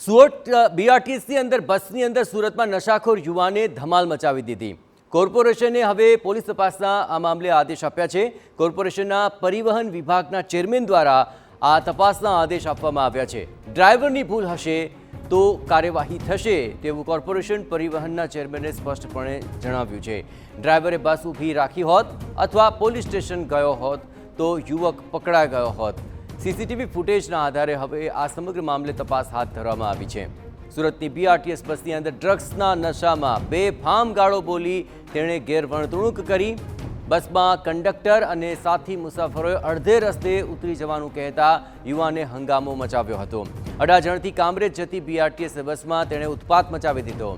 સુરત બીઆરટીએસની અંદર બસની અંદર સુરતમાં નશાખોર યુવાને ધમાલ મચાવી દીધી। કોર્પોરેશને હવે પોલીસ તપાસના આ મામલે આદેશ આપ્યા છે। કોર્પોરેશનના પરિવહન વિભાગના ચેરમેન દ્વારા આ તપાસના આદેશ આપવામાં આવ્યા છે। ડ્રાઈવરની ભૂલ હશે તો કાર્યવાહી થશે તેવું કોર્પોરેશન પરિવહનના ચેરમેને સ્પષ્ટપણે જણાવ્યું છે। ડ્રાઈવરે બસ ઊભી રાખી હોત અથવા પોલીસ સ્ટેશન ગયો હોત તો યુવક પકડાઈ ગયો હોત। સીસીટીવી ફૂટેજના આધારે હવે આ સમગ્ર મામલે તપાસ હાથ ધરવામાં આવી છે। સુરતની બીઆરટીએસ બસની અંદર ડ્રગ્સના નશામાં બેફામ ગાળો બોલી તેણે ગેરવર્તણૂક કરી। બસમાં કંડક્ટર અને સાથી મુસાફરોએ અડધે રસ્તે ઉતરી જવાનું કહેતા યુવાને હંગામો મચાવ્યો હતો। અડાજણથી કામરેજ જતી બીઆરટીએસ બસમાં તેણે ઉત્પાત મચાવી દીધો।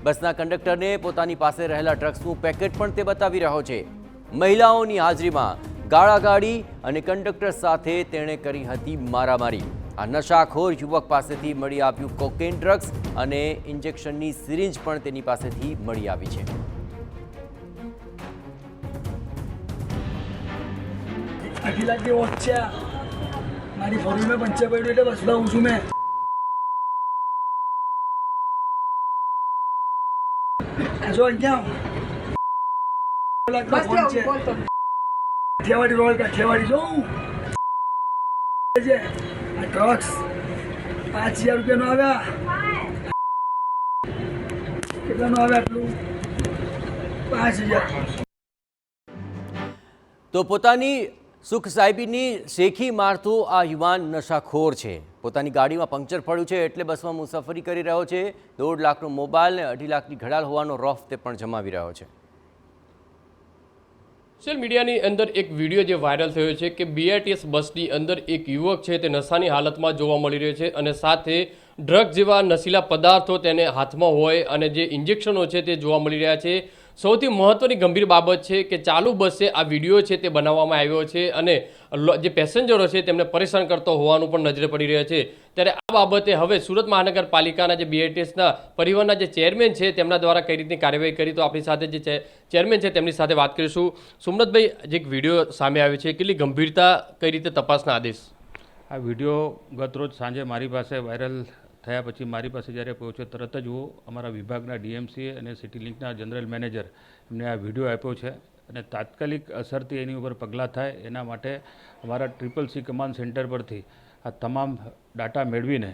બસના કંડક્ટરને પોતાની પાસે રહેલા ડ્રગ્સનું પેકેટ પણ તે બતાવી રહ્યો છે। મહિલાઓની હાજરીમાં ગાળાગાળી અને કંડક્ટર સાથે તેણે કરી હતી મારામારી। આ નશાખોર યુવક પાસેથી મળી આવ્યું કોકેન ડ્રગ્સ અને ઇન્જેક્શનની સિરિંજ પણ તેની પાસેથી મળી આવી છે। अखिला के वच्चा मारी फोरी में पंचे पड़ी એટલે બસલા હું છું મેં જો અહીંયા લાગતો ફોન છે ઠેવાડી રોલ કા ઠેવાડી જો છે આ ડ્રગ્સ 5000 રૂપિયા નો આવ્યા કેટલા નો આવ્યા આટલું 5000 તો પોતાની સુખ સાહેબીની શેખી મારતો આ યુવાન નશાખોર છે। પોતાની ગાડીમાં પંક્ચર પડ્યું છે એટલે બસમાં મુસાફરી કરી રહ્યો છે। 1.5 લાખનો મોબાઈલ ને 2.5 લાખની ઘડાલ હોવાનો રોફ તે પણ જમાવી રહ્યો છે। સોશિયલ મીડિયાની અંદર એક વિડીયો જે વાયરલ થયો છે કે બીઆરટીએસ બસની અંદર એક યુવક છે તે નશાની હાલતમાં જોવા મળી રહ્યો છે અને સાથે ડ્રગ જેવા નશીલા પદાર્થો તેને હાથમાં હોય અને જે ઇન્જેક્શનો છે તે જોવા મળી રહ્યા છે। સૌથી મહત્ત્વની ગંભીર બાબત છે કે ચાલુ બસે આ વિડીયો છે તે બનાવવામાં આવ્યો છે અને જે પેસેન્જરો છે તેમને પરેશાન કરતો હોવાનું પણ નજરે પડી રહ્યા છે। ત્યારે આ બાબતે હવે સુરત મહાનગરપાલિકાના જે બીઆરટીએસના પરિવહનના જે ચેરમેન છે તેમના દ્વારા કઈ રીતની કાર્યવાહી કરી તો આપણી સાથે જે ચેરમેન છે તેમની સાથે વાત કરીશું। સુમનતભાઈ, જે એક વિડીયો સામે આવ્યો છે કેટલી ગંભીરતા, કઈ રીતે તપાસના આદેશ? આ વિડીયો ગતરોજ સાંજે મારી પાસે વાયરલ થયા પછી મારી પાસે જ્યારે પહોંચ્યો તરત જ હું અમારા વિભાગના ડીએમસી અને સિટી લિંકના જનરલ મેનેજર એમને આ વિડીયો આપ્યો છે અને તાત્કાલિક અસરથી એની ઉપર પગલાં થાય એના માટે અમારા CCC કમાન્ડ સેન્ટર પરથી આ તમામ ડાટા મેળવીને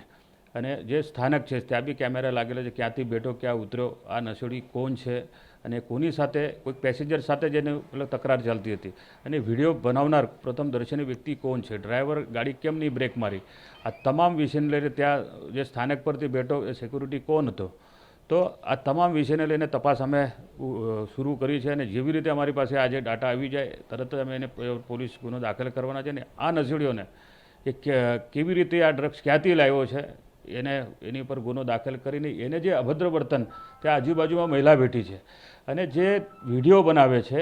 અને જે સ્થાનક છે ત્યાં બી કેમેરા લાગેલા છે, ક્યાંથી બેઠો, ક્યાં ઉતર્યો, આ નશેડી કોણ છે અને કોની સાથે, કોઈ પેસેન્જર સાથે જેને પેલો તકરાર ચાલતી હતી અને વિડીયો બનાવનાર પ્રથમ દર્શની વ્યક્તિ કોણ છે, ડ્રાઈવર ગાડી કેમ નહીં બ્રેક મારી, આ તમામ વિષયને લઈને ત્યાં જે સ્થાનક પરથી બેઠો એ સિક્યુરિટી કોણ હતો, તો આ તમામ વિષયને લઈને તપાસ અમે શરૂ કરી છે અને જેવી રીતે અમારી પાસે આજે ડાટા આવી જાય તરત જ અમે એને પોલીસ ગુનો દાખલ કરવાના છે ને આ નશેડીઓને એ કેવી રીતે આ ડ્રગ્સ ક્યાંથી લાવ્યો છે એને એની ઉપર ગુનો દાખલ કરીને એને જે અભદ્ર વર્તન ત્યાં આજુબાજુમાં મહિલા બેઠી છે અને જે વિડીયો બનાવે છે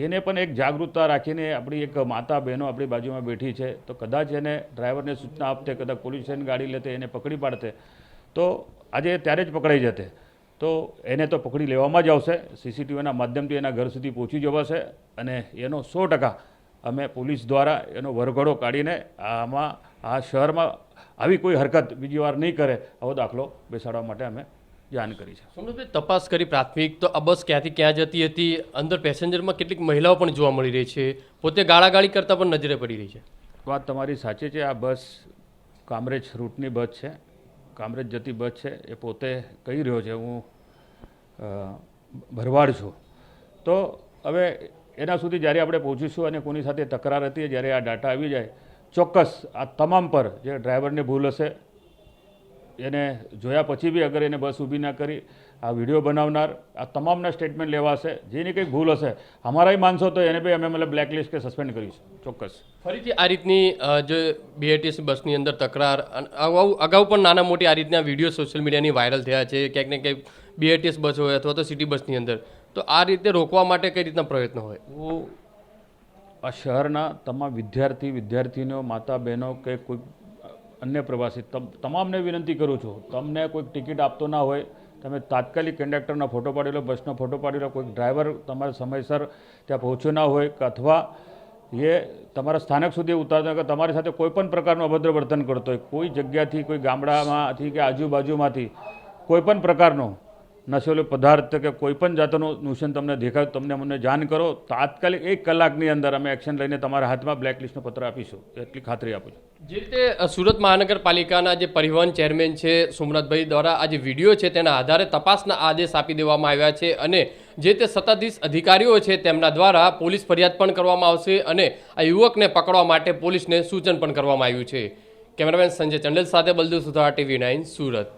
એને પણ એક જાગૃતતા રાખીને આપણી એક માતા બહેનો આપણી બાજુમાં બેઠી છે તો કદાચ એને ડ્રાઈવરને સૂચના આપતે, કદાચ પોલીસ સ્ટેશન ગાડી લેતે, એને પકડી પાડતે તો આજે ત્યારે જ પકડાઈ જતે, તો એને તો પકડી લેવામાં જ આવશે। સીસીટીવીના માધ્યમથી એના ઘર સુધી પહોંચી જવાશે અને એનો 100% અમે પોલીસ દ્વારા એનો વરઘોડો કાઢીને આમાં આ શહેરમાં આવી કોઈ હરકત બીજી વાર નહીં કરે આવો દાખલો બેસાડવા માટે અમે જાણ કરી છે। સુમનતભાઈ, તપાસ કરી પ્રાથમિક તો આ બસ ક્યાંથી ક્યાં જતી હતી, અંદર પેસેન્જરમાં કેટલીક મહિલાઓ પણ જોવા મળી રહી છે, પોતે ગાળાગાળી કરતાં પણ નજરે પડી રહી છે। વાત તમારી સાચી છે। આ બસ કામરેજ રૂટની બસ છે, કામરેજ જતી બસ છે। એ પોતે કહી રહ્યો છે હું ભરવાડ છું, તો હવે એના સુધી જ્યારે આપણે પહોંચીશું અને કોની સાથે તકરાર હતી જ્યારે આ ડાટા આવી જાય ચોક્કસ આ તમામ પર જે ડ્રાઈવરની ભૂલ હશે એને જોયા પછી બી અગર એને બસ ઊભી ના કરી આ વિડીયો બનાવનાર આ તમામના સ્ટેટમેન્ટ લેવાશે। જેની કંઈ ભૂલ હશે અમારાય માનશો તો એને બી અમે મતલબ બ્લેકલિસ્ટ કે સસ્પેન્ડ કરીશું ચોક્કસ। ફરીથી આ રીતની જે બીઆરટીએસ બસની અંદર તકરાર, અગાઉ પણ નાના મોટી આ રીતના વિડીયો સોશિયલ મીડિયાની વાયરલ થયા છે ક્યાંક ને ક્યાંક બીઆરટીએસ બસ હોય અથવા તો સિટી બસની અંદર, તો આ રીતે રોકવા માટે કઈ રીતના પ્રયત્ન હોય? હું આ શહેરના તમામ વિદ્યાર્થીનીઓ, માતા બહેનો કે કોઈ અન્ય પ્રવાસી તમામને વિનંતી કરું છું, તમને કોઈક ટિકિટ આપતો ના હોય તમે તાત્કાલિક કંડક્ટરનો ફોટો પાડી લો, બસનો ફોટો પાડી લો, કોઈક ડ્રાઈવર તમારે સમયસર ત્યાં પહોંચ્યો ના હોય કે અથવા એ તમારા સ્થાનક સુધી ઉતારતા કે તમારી સાથે કોઈ પણ પ્રકારનું અભદ્ર વર્તન કરતો હોય, કોઈ જગ્યાથી, કોઈ ગામડામાંથી કે આજુબાજુમાંથી કોઈ પણ પ્રકારનો નશીલો પદાર્થ કે કોઈ પણ જાતનું નુકસાન તમને દેખાય તમને મને જાણ કરો. તાત્કાલિક 1 કલાકની અંદર અમે એક્શન લઈને તમારા હાથમાં બ્લેકલિસ્ટનો પત્ર આપીશું, એટલી ખાતરી આપું છું. જે રીતે સુરત મહાનગરપાલિકાના જે પરિવહન ચેરમેન છે સોમનાથભાઈ દ્વારા આ જે વિડીયો છે તેના આધારે તપાસના આદેશ આપી દેવામાં આવ્યા છે અને જે તે સત્તાધીશ અધિકારીઓ છે તેમના દ્વારા પોલીસ ફરિયાદ પણ કરવામાં આવશે અને આ યુવકને પકડવા માટે પોલીસને સૂચન પણ કરવામાં આવ્યું છે. કેમેરામેન સંજય ચંડેલ સાથે બલદેવ સુથાર, TV9 સુરત.